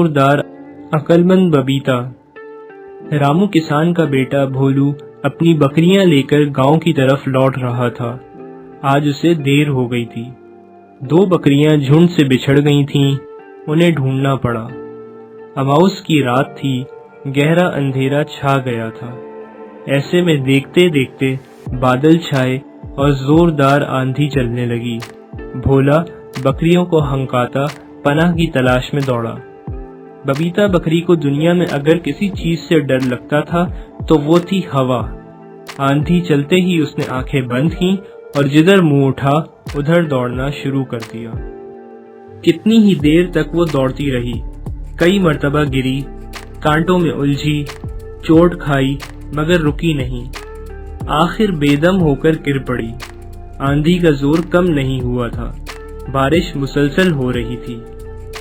زوردار عقلمند ببیتا۔ رامو کسان کا بیٹا بھولو اپنی بکریاں لے کر گاؤں کی طرف لوٹ رہا تھا۔ آج اسے دیر ہو گئی تھی۔ 2 بکریاں جھنڈ سے بچھڑ گئی تھیں، انہیں ڈھونڈنا پڑا۔ اماؤس کی رات تھی، گہرا اندھیرا چھا گیا تھا۔ ایسے میں دیکھتے دیکھتے بادل چھائے اور زوردار آندھی چلنے لگی۔ بھولا بکریوں کو ہنکاتا پناہ کی تلاش میں دوڑا۔ ببیتا بکری کو دنیا میں اگر کسی چیز سے ڈر لگتا تھا تو وہ تھی ہوا۔ آندھی چلتے ہی اس نے آنکھیں بند کیں اور جدھر منہ اٹھا ادھر دوڑنا شروع کر دیا۔ کتنی ہی دیر تک وہ دوڑتی رہی، کئی مرتبہ گری، کانٹوں میں الجھی، چوٹ کھائی، مگر رکی نہیں۔ آخر بے دم ہو کر گر پڑی۔ آندھی کا زور کم نہیں ہوا تھا، بارش مسلسل ہو رہی تھی۔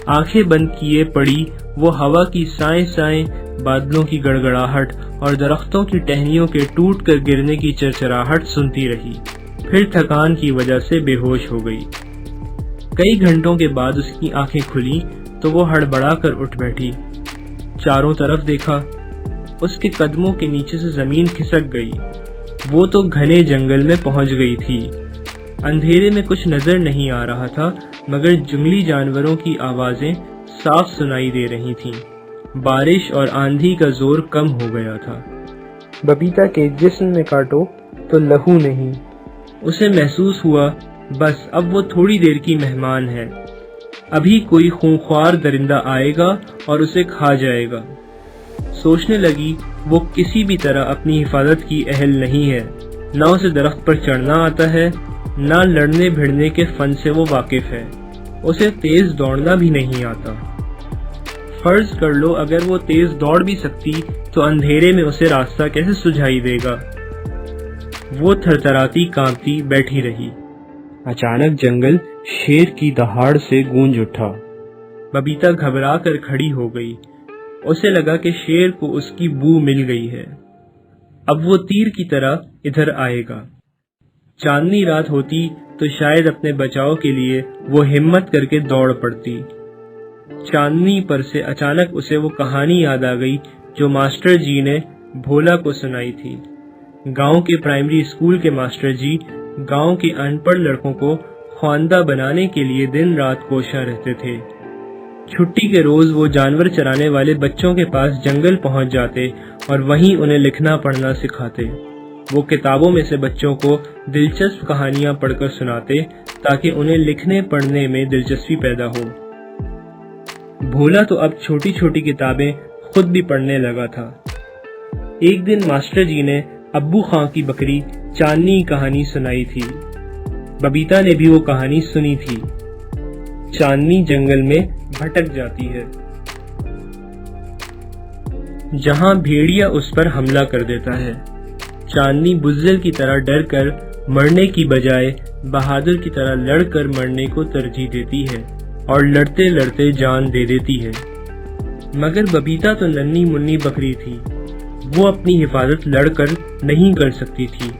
آنکھیں بند کیے پڑی وہ ہوا کی سائیں سائیں، بادلوں کی گڑگڑاہٹ اور درختوں کی ٹہنیوں کے ٹوٹ کر گرنے کی چرچراہٹ سنتی رہی، پھر تھکان کی وجہ سے بے ہوش ہو گئی۔ کئی گھنٹوں کے بعد اس کی آنکھیں کھلیں تو وہ ہڑبڑا کر اٹھ بیٹھی۔ چاروں طرف دیکھا، اس کے قدموں کے نیچے سے زمین کھسک گئی۔ وہ تو گھنے جنگل میں پہنچ گئی تھی۔ اندھیرے میں کچھ نظر نہیں آ رہا تھا، مگر جنگلی جانوروں کی آوازیں صاف سنائی دے رہی تھیں۔ بارش اور آندھی کا زور کم ہو گیا تھا۔ ببیتا کے جسم میں کاٹو تو لہو نہیں۔ اسے محسوس ہوا بس اب وہ تھوڑی دیر کی مہمان ہے، ابھی کوئی خونخوار درندہ آئے گا اور اسے کھا جائے گا۔ سوچنے لگی وہ کسی بھی طرح اپنی حفاظت کی اہل نہیں ہے، نہ اسے درخت پر چڑھنا آتا ہے، نہ لڑنے بھیڑنے کے فن سے وہ واقف ہے، اسے تیز دوڑنا بھی نہیں آتا۔ فرض کر لو اگر وہ تیز دوڑ بھی سکتی تو اندھیرے میں اسے راستہ کیسے سجھائی دے گا؟ وہ تھرتھراتی کانپتی بیٹھی رہی۔ اچانک جنگل شیر کی دہاڑ سے گونج اٹھا۔ ببیتا گھبرا کر کھڑی ہو گئی۔ اسے لگا کہ شیر کو اس کی بو مل گئی ہے، اب وہ تیر کی طرح ادھر آئے گا۔ چاندنی رات ہوتی تو شاید اپنے بچاؤ کے لیے وہ ہمت کر کے دوڑ پڑتی۔ چاندنی پر سے اچانک اسے وہ کہانی یاد آ گئی جو ماسٹر جی نے بھولا کو سنائی تھی۔ گاؤں کے پرائمری اسکول کے ماسٹر جی گاؤں کے ان پڑھ لڑکوں کو خواندہ بنانے کے لیے دن رات کوشاں رہتے تھے۔ چھٹی کے روز وہ جانور چرانے والے بچوں کے پاس جنگل پہنچ جاتے اور وہیں انہیں لکھنا پڑھنا سکھاتے۔ وہ کتابوں میں سے بچوں کو دلچسپ کہانیاں پڑھ کر سناتے تاکہ انہیں لکھنے پڑھنے میں دلچسپی پیدا ہو۔ بھولا تو اب چھوٹی چھوٹی کتابیں خود بھی پڑھنے لگا تھا۔ ایک دن ماسٹر جی نے ابو خان کی بکری چاندنی کہانی سنائی تھی۔ ببیتا نے بھی وہ کہانی سنی تھی۔ چاندنی جنگل میں بھٹک جاتی ہے، جہاں بھیڑیا اس پر حملہ کر دیتا ہے۔ چاندنی بزدل کی طرح ڈر کر مرنے کی بجائے بہادر کی طرح لڑ کر مرنے کو ترجیح دیتی ہے اور لڑتے لڑتے جان دے دیتی ہے۔ مگر ببیتا تو ننھی منی بکری تھی، وہ اپنی حفاظت لڑ کر نہیں کر سکتی تھی۔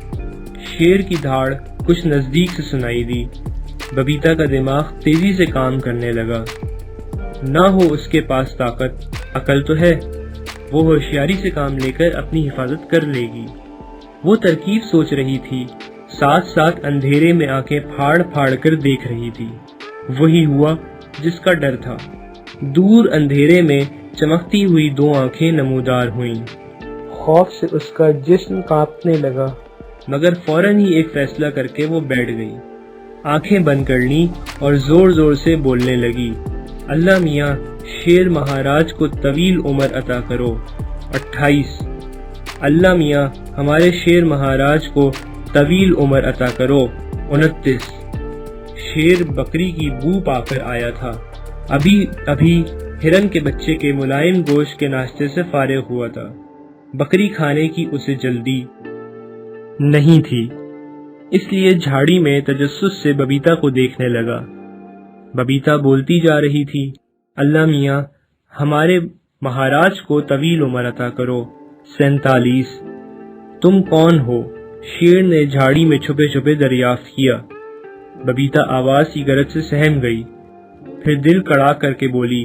شیر کی دھاڑ کچھ نزدیک سے سنائی دی۔ ببیتا کا دماغ تیزی سے کام کرنے لگا۔ نہ ہو اس کے پاس طاقت، عقل تو ہے، وہ ہوشیاری سے کام لے کر اپنی حفاظت کر لے گی۔ وہ ترکیب سوچ رہی تھی، ساتھ ساتھ اندھیرے میں آنکھیں پھاڑ پھاڑ کر دیکھ رہی تھی۔ وہی ہوا جس کا ڈر تھا۔ دور اندھیرے میں چمکتی ہوئی 2 آنکھیں نمودار ہوئیں۔ خوف سے اس کا جسم کانپنے لگا، مگر فوراً ہی ایک فیصلہ کر کے وہ بیٹھ گئی۔ آنکھیں بند کر لیں اور زور زور سے بولنے لگی، اللہ میاں شیر مہاراج کو طویل عمر عطا کرو۔ 28 اللہ میاں ہمارے شیر مہاراج کو طویل عمر عطا کرو۔ 29 شیر بکری کی بو پا کر آیا تھا، ابھی ہرن کے بچے کے ملائم گوشت کے ناشتے سے فارغ ہوا تھا۔ بکری کھانے کی اسے جلدی نہیں تھی، اس لیے جھاڑی میں تجسس سے ببیتا کو دیکھنے لگا۔ ببیتا بولتی جا رہی تھی، اللہ میاں ہمارے مہاراج کو طویل عمر عطا کرو۔ 47 تم کون ہو؟ شیر نے جھاڑی میں چھپے چھپے دریافت کیا۔ ببیتا آواز کی غرض سے سہم گئی، پھر دل کڑا کر کے بولی،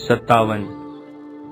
57।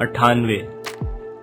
98।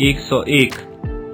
101